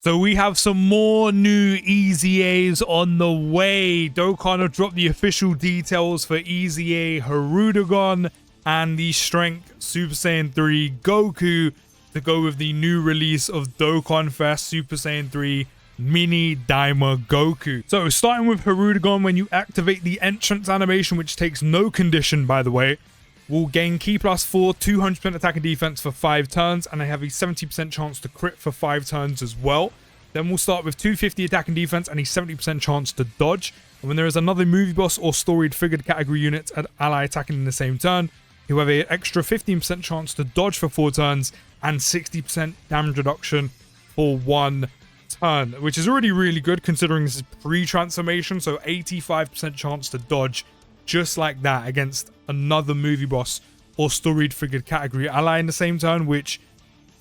So we have some more new EZAs on the way. Dokkan have dropped the official details for EZA Hirduegarn and the Strength Super Saiyan 3 Goku to go with the new release of Dokkan Fest Super Saiyan 3 Mini Daima Goku. So starting with Hirduegarn, when you activate the entrance animation, which takes no condition by the way, will gain Ki +4, 200% attack and defense for 5 turns, and they have a 70% chance to crit for 5 turns as well. Then we'll start with 250 attack and defense and a 70% chance to dodge. And when there is another movie boss or storied figured category unit at ally attacking in the same turn, you have an extra 15% chance to dodge for 4 turns and 60% damage reduction for 1 turn, which is already really good considering this is pre-transformation, so 85% chance to dodge just like that against another movie boss or storied figured category ally in the same turn, which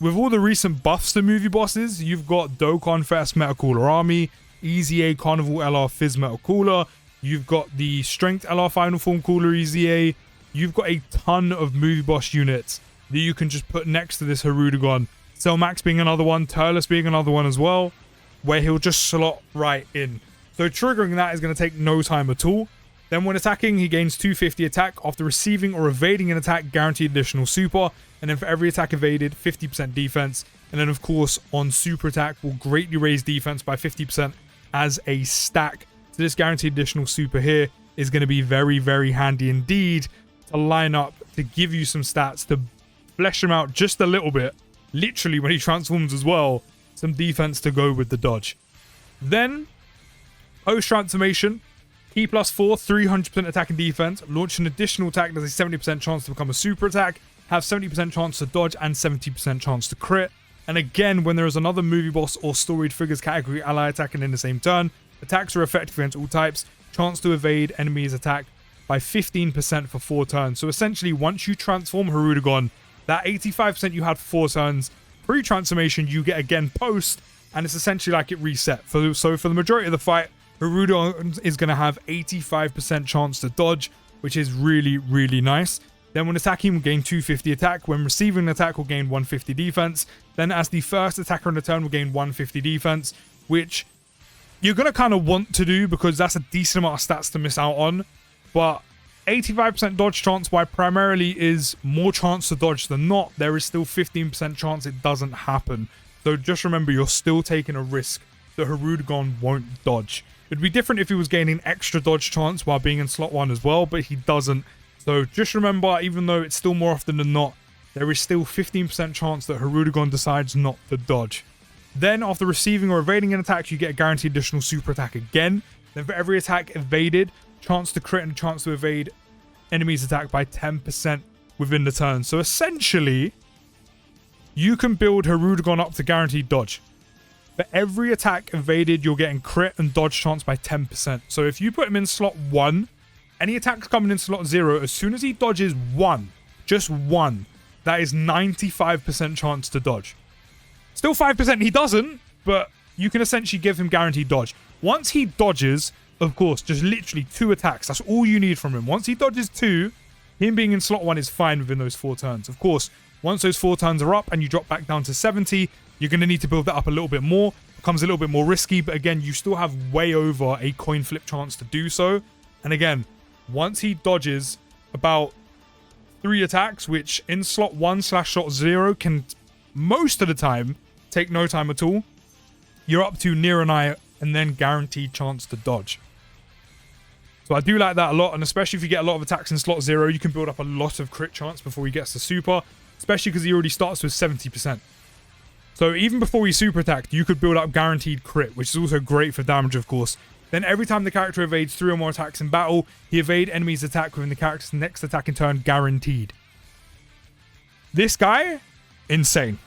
with all the recent buffs to movie bosses, you've got Dokkan Fest Metal Cooler Army, EZA Carnival LR Fizz Metal Cooler, you've got the Strength LR Final Form Cooler EZA, you've got a ton of movie boss units that you can just put next to this Hirduegarn. Cellmax being another one, Turles being another one as well, where he'll just slot right in. So triggering that is going to take no time at all. Then when attacking, he gains 250 attack. After receiving or evading an attack, guaranteed additional super. And then for every attack evaded, 50% defense. And then of course, on super attack, will greatly raise defense by 50% as a stack. So this guaranteed additional super here is going to be very, very handy indeed to line up, to give you some stats, to flesh him out just a little bit. Literally, when he transforms as well, some defense to go with the dodge. Then, post-transformation, Ki +4, 300% attack and defense. Launch an additional attack that has a 70% chance to become a super attack. Have 70% chance to dodge and 70% chance to crit. And again, when there is another movie boss or storied figures category ally attacking in the same turn, attacks are effective against all types. Chance to evade enemies' attack by 15% for 4 turns. So essentially, once you transform Hirduegarn, that 85% you had for 4 turns, pre-transformation you get again post, and it's essentially like it reset. So for the majority of the fight, Hirduegarn is going to have 85% chance to dodge, which is really, really nice. Then when attacking, will gain 250 attack. When receiving an attack, will gain 150 defense. Then as the first attacker on the turn, will gain 150 defense, which you're going to kind of want to do because that's a decent amount of stats to miss out on. But 85% dodge chance, why primarily is more chance to dodge than not, there is still 15% chance it doesn't happen. So just remember, you're still taking a risk that Hirduegarn won't dodge. It'd be different if he was gaining extra dodge chance while being in slot 1 as well, but he doesn't. So just remember, even though it's still more often than not, there is still 15% chance that Hirduegarn decides not to dodge. Then after receiving or evading an attack, you get a guaranteed additional super attack again. Then for every attack evaded, chance to crit and a chance to evade enemies' attack by 10% within the turn. So essentially, you can build Hirduegarn up to guaranteed dodge. For every attack evaded, you're getting crit and dodge chance by 10%. So if you put him in slot 1, any attacks coming in slot 0, as soon as he dodges 1, just 1, that is 95% chance to dodge. Still 5% he doesn't, but you can essentially give him guaranteed dodge. Once he dodges, of course, just literally 2 attacks. That's all you need from him. Once he dodges 2, him being in slot 1 is fine within those 4 turns. Of course, once those 4 turns are up and you drop back down to 70, you're going to need to build that up a little bit more. Becomes a little bit more risky, but again, you still have way over a coin flip chance to do so. And again, once he dodges about 3 attacks, which in slot 1/slot 0 can most of the time take no time at all, you're up to near an eye and then guaranteed chance to dodge. So I do like that a lot, and especially if you get a lot of attacks in slot 0, you can build up a lot of crit chance before he gets to super, especially because he already starts with 70%. So even before he super attacked, you could build up guaranteed crit, which is also great for damage, of course. Then every time the character evades 3 or more attacks in battle, he evade enemies' attack within the character's next attack in turn, guaranteed. This guy, insane.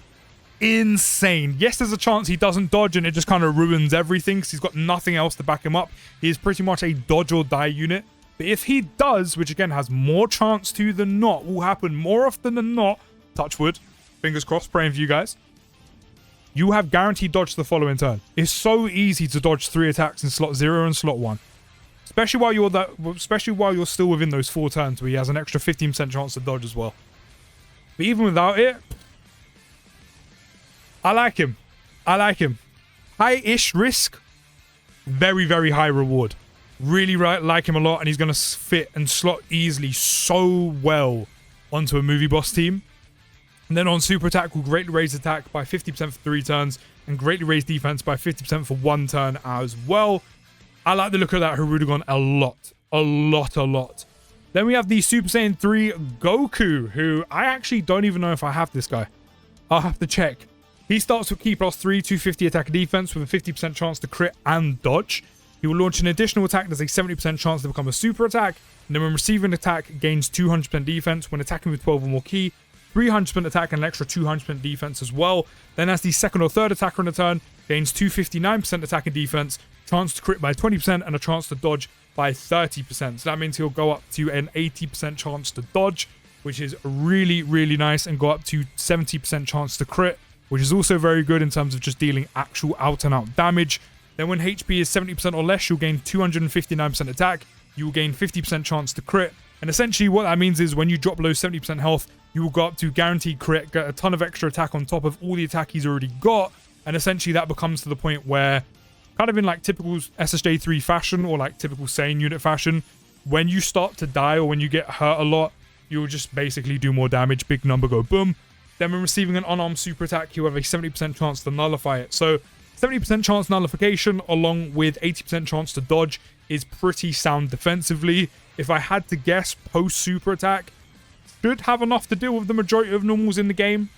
Insane. Yes, there's a chance he doesn't dodge and it just kind of ruins everything because he's got nothing else to back him up. He is pretty much a dodge or die unit. But if he does, which again has more chance to than not, will happen more often than not, touch wood, fingers crossed, praying for you guys, you have guaranteed dodge the following turn. It's so easy to dodge 3 attacks in slot 0 and slot 1. Especially while you're still within those 4 turns where he has an extra 15% chance to dodge as well. But even without it, I like him. I like him. high-ish risk, very, very high reward. Really like him a lot, and he's going to fit and slot easily so well onto a movie boss team. And then on super attack, we'll greatly raise attack by 50% for 3 turns and greatly raise defense by 50% for 1 turn as well. I like the look of that Hirduegarn a lot. A lot. Then we have the Super Saiyan 3 Goku, who I actually don't even know if I have this guy. I'll have to check. He starts with Ki +3, 250 attack and defense with a 50% chance to crit and dodge. He will launch an additional attack. There's a 70% chance to become a super attack. And then when receiving an attack, gains 200% defense. When attacking with 12 or more Ki, 300% attack and an extra 200% defense as well. Then as the second or third attacker on the turn, gains 259% attack and defense, chance to crit by 20%, and a chance to dodge by 30%. So that means he'll go up to an 80% chance to dodge, which is really, really nice, and go up to 70% chance to crit, which is also very good in terms of just dealing actual out-and-out damage. Then when HP is 70% or less, you'll gain 259% attack, you will gain 50% chance to crit, and essentially what that means is when you drop below 70% health, you will go up to guaranteed crit, get a ton of extra attack on top of all the attack he's already got, and essentially that becomes to the point where, kind of in like typical SSJ3 fashion, or like typical Saiyan unit fashion, when you start to die or when you get hurt a lot, you'll just basically do more damage, big number go boom. Then when receiving an unarmed super attack, you have a 70% chance to nullify it. So 70% chance nullification along with 80% chance to dodge is pretty sound defensively. If I had to guess, post super attack should have enough to deal with the majority of normals in the game.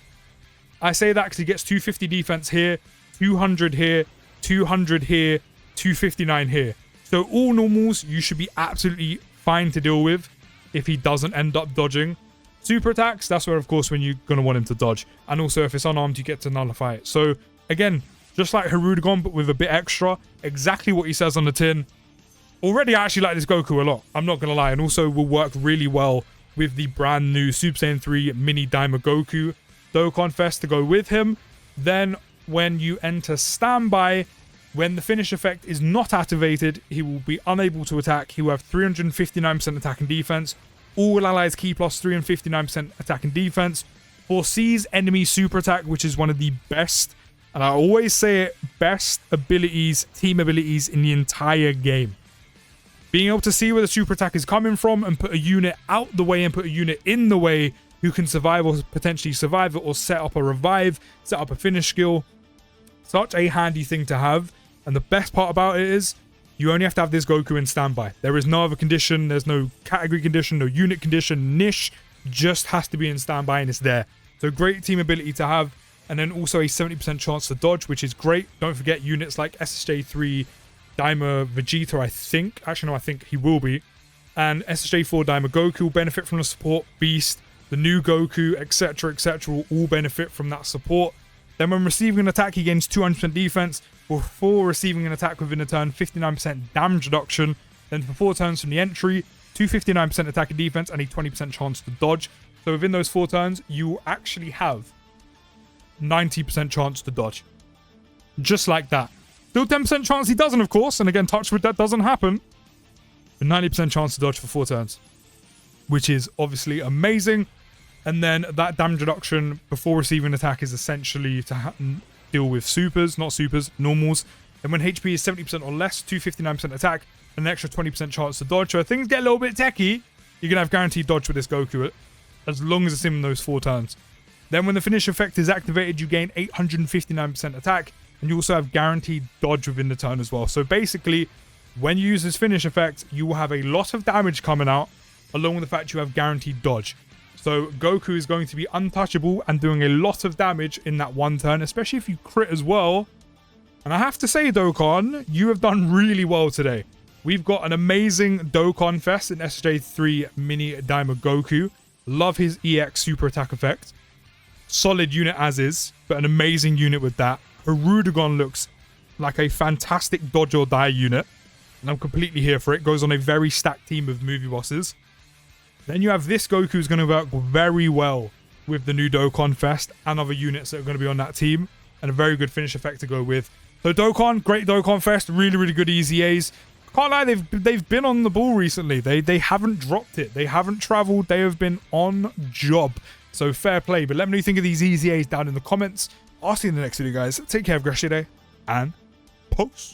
I say that because he gets 250 defense here, 200 here, 200 here, 259 here. So all normals you should be absolutely fine to deal with if he doesn't end up dodging. Super attacks, that's where of course when you're going to want him to dodge. And also if it's unarmed, you get to nullify it. So again, just like Hirduegarn, but with a bit extra. Exactly what he says on the tin. Already I actually like this Goku a lot, I'm not going to lie. And also will work really well with the brand new Super Saiyan 3 Mini Daima Goku Dokkan Fest to go with him. Then when you enter standby, when the finish effect is not activated, he will be unable to attack. He will have 359% attack and defense. All allies Ki +3 and 59% attack and defense. Foresees enemy super attack, which is one of the best, and I always say it, best abilities, team abilities in the entire game. Being able to see where the super attack is coming from and put a unit out the way and put a unit in the way who can survive or potentially survive it, or set up a revive, set up a finish skill. Such a handy thing to have. And the best part about it is you only have to have this Goku in standby. There is no other condition. There's no category condition, no unit condition, niche. Just has to be in standby and it's there. So great team ability to have. And then also a 70% chance to dodge, which is great. Don't forget units like SSJ3 Daima Vegeta, I think. Actually, no, I think he will be. And SSJ4 Daima Goku will benefit from the support. Beast, the new Goku, etc., will all benefit from that support. Then when receiving an attack, he gains 200% defense. Before receiving an attack within a turn, 59% damage reduction. Then for 4 turns from the entry, 259% attack and defense and a 20% chance to dodge. So within those 4 turns, you actually have 90% chance to dodge. Just like that. Still 10% chance he doesn't, of course. And again, touch wood, that doesn't happen. But 90% chance to dodge for 4 turns. Which is obviously amazing. And then that damage reduction before receiving an attack is essentially to deal with supers, not supers, normals. And when HP is 70% or less, 259% attack, and an extra 20% chance to dodge. So if things get a little bit techie, you're going to have guaranteed dodge with this Goku as long as it's in those 4 turns. Then when the finish effect is activated, you gain 859% attack, and you also have guaranteed dodge within the turn as well. So basically, when you use this finish effect, you will have a lot of damage coming out, along with the fact you have guaranteed dodge. So Goku is going to be untouchable and doing a lot of damage in that 1 turn, especially if you crit as well. And I have to say, Dokkan, you have done really well today. We've got an amazing Dokkan Fest in SSJ3 Mini Daima Goku. Love his EX super attack effect. Solid unit as is, but an amazing unit with that. Hirduegarn looks like a fantastic dodge or die unit, and I'm completely here for it. Goes on a very stacked team of movie bosses. Then you have this Goku who's going to work very well with the new Dokkan Fest and other units that are going to be on that team, and a very good finish effect to go with. So Dokkan, great Dokkan Fest, really, really good EZAs. Can't lie, they've been on the ball recently. They haven't dropped it. They haven't traveled. They have been on job. So fair play. But let me know what you think of these EZAs down in the comments. I'll see you in the next video, guys. Take care, have a great day, and Peace.